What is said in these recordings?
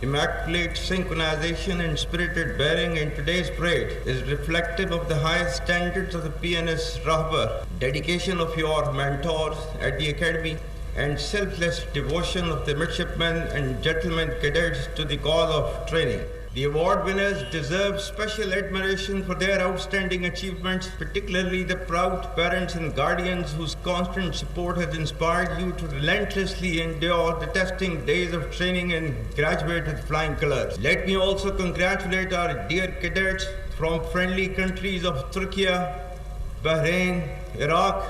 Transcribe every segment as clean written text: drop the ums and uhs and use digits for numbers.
Immaculate synchronization and spirited bearing in today's parade is reflective of the highest standards of the PNS Rahbar, dedication of your mentors at the Academy, and selfless devotion of the midshipmen and gentlemen cadets to the cause of training. The award winners deserve special admiration for their outstanding achievements, particularly the proud parents and guardians whose constant support has inspired you to relentlessly endure the testing days of training and graduate with flying colors. Let me also congratulate our dear cadets from friendly countries of Turkey, Bahrain, Iraq,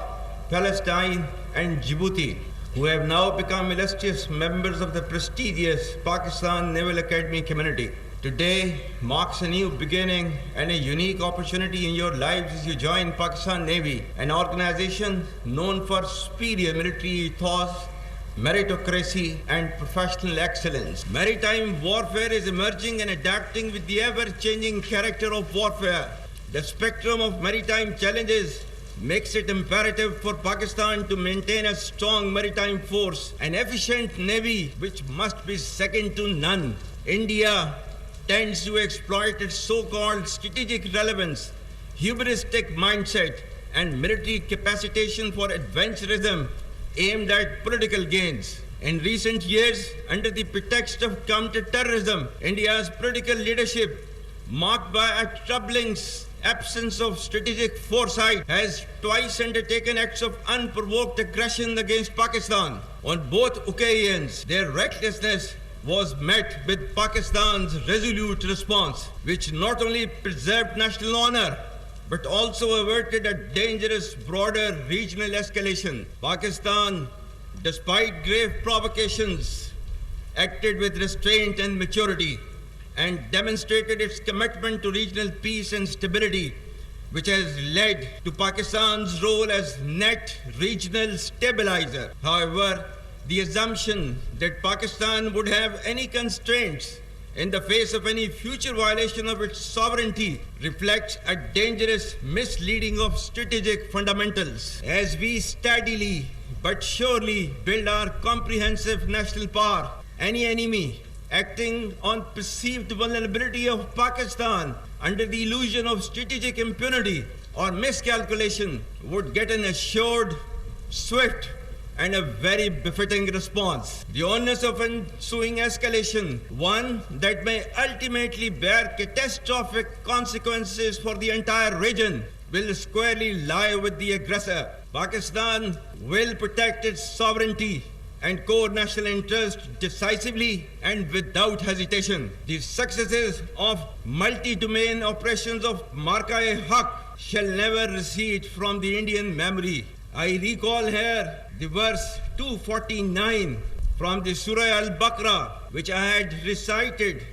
Palestine, and Djibouti, who have now become illustrious members of the prestigious Pakistan Naval Academy community. Today marks a new beginning and a unique opportunity in your lives as you join Pakistan Navy, an organization known for superior military ethos, meritocracy, and professional excellence. Maritime warfare is emerging and adapting with the ever-changing character of warfare. The spectrum of maritime challenges makes it imperative for Pakistan to maintain a strong maritime force, an efficient navy which must be second to none. India tends to exploit its so-called strategic relevance, hubristic mindset, and military capacitation for adventurism aimed at political gains. In recent years, under the pretext of counter-terrorism, India's political leadership, marked by a troubling absence of strategic foresight, has twice undertaken acts of unprovoked aggression against Pakistan. On both occasions, their recklessness was met with Pakistan's resolute response, which not only preserved national honor, but also averted a dangerous broader regional escalation. Pakistan, despite grave provocations, acted with restraint and maturity and demonstrated its commitment to regional peace and stability, which has led to Pakistan's role as net regional stabilizer. However, the assumption that Pakistan would have any constraints in the face of any future violation of its sovereignty reflects a dangerous misleading of strategic fundamentals. As we steadily but surely build our comprehensive national power, any enemy acting on perceived vulnerability of Pakistan under the illusion of strategic impunity or miscalculation would get an assured, swift, and a very befitting response. The onus of ensuing escalation, one that may ultimately bear catastrophic consequences for the entire region, will squarely lie with the aggressor. Pakistan will protect its sovereignty and core national interest decisively and without hesitation. The successes of multi-domain operations of Marka-e-Haq shall never recede from the Indian memory. I recall here the verse 249 from the Surah Al-Baqarah, which I had recited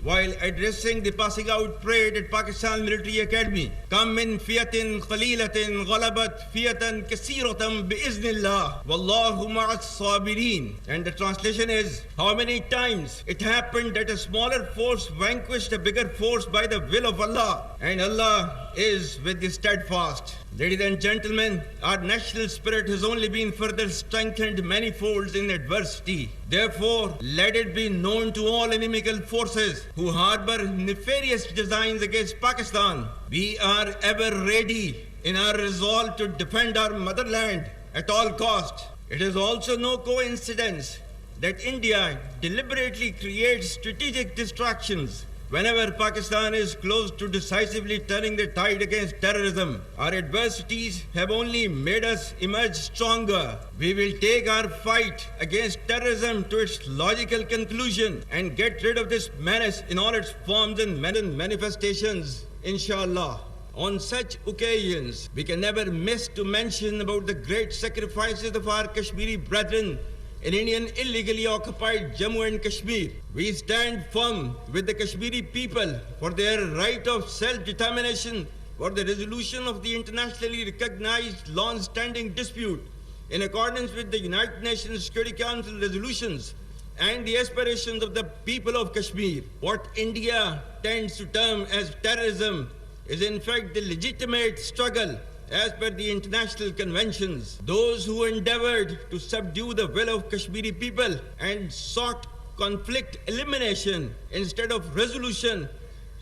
while addressing the passing out parade at Pakistan Military Academy. Kam min fiyatin qalilatin ghalabat fiyatan kaseeratan biiznillah wallahu ma'as sabirin. And the translation is, how many times it happened that a smaller force vanquished a bigger force by the will of Allah, and Allah is with the steadfast. Ladies and gentlemen, our national spirit has only been further strengthened many folds in adversity. Therefore, let it be known to all inimical forces who harbor nefarious designs against Pakistan, we are ever ready in our resolve to defend our motherland at all cost. It is also no coincidence that India deliberately creates strategic distractions whenever Pakistan is close to decisively turning the tide against terrorism. Our adversities have only made us emerge stronger. We will take our fight against terrorism to its logical conclusion and get rid of this menace in all its forms and manifestations, inshallah. On such occasions, we can never miss to mention about the great sacrifices of our Kashmiri brethren in Indian illegally occupied Jammu and Kashmir. We stand firm with the Kashmiri people for their right of self-determination, for the resolution of the internationally recognized long-standing dispute in accordance with the United Nations Security Council resolutions and the aspirations of the people of Kashmir. What India tends to term as terrorism is in fact the legitimate struggle as per the international conventions. Those who endeavored to subdue the will of Kashmiri people and sought conflict elimination instead of resolution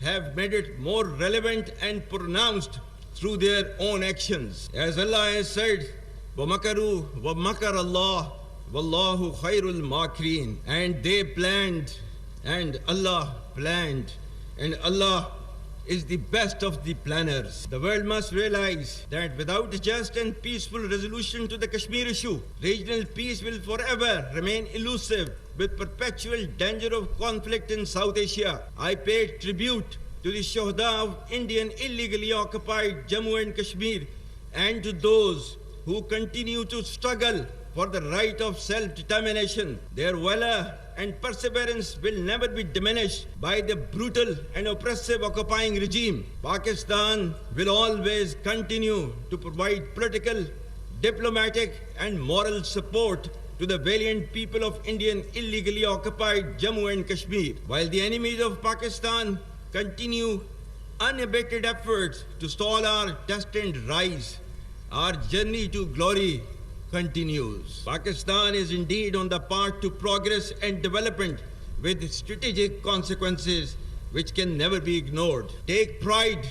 have made it more relevant and pronounced through their own actions. As Allah has said, وَمَكَرُوا وَمَكَرَ اللَّهُ وَاللَّهُ خَيْرُ الْمَاكِرِينَ. And they planned, and Allah planned, and Allah is the best of the planners. The world must realize that without a just and peaceful resolution to the Kashmir issue, regional peace will forever remain elusive with perpetual danger of conflict in South Asia. I pay tribute to the Shuhada of Indian illegally occupied Jammu and Kashmir and to those who continue to struggle for the right of self-determination. Their valor and perseverance will never be diminished by the brutal and oppressive occupying regime. Pakistan will always continue to provide political, diplomatic and moral support to the valiant people of Indian illegally occupied Jammu and Kashmir. While the enemies of Pakistan continue unabated efforts to stall our destined rise, our journey to glory continues. Pakistan is indeed on the path to progress and development with strategic consequences which can never be ignored. Take pride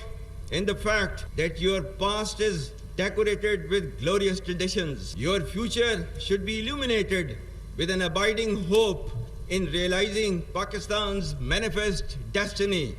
in the fact that your past is decorated with glorious traditions. Your future should be illuminated with an abiding hope in realizing Pakistan's manifest destiny.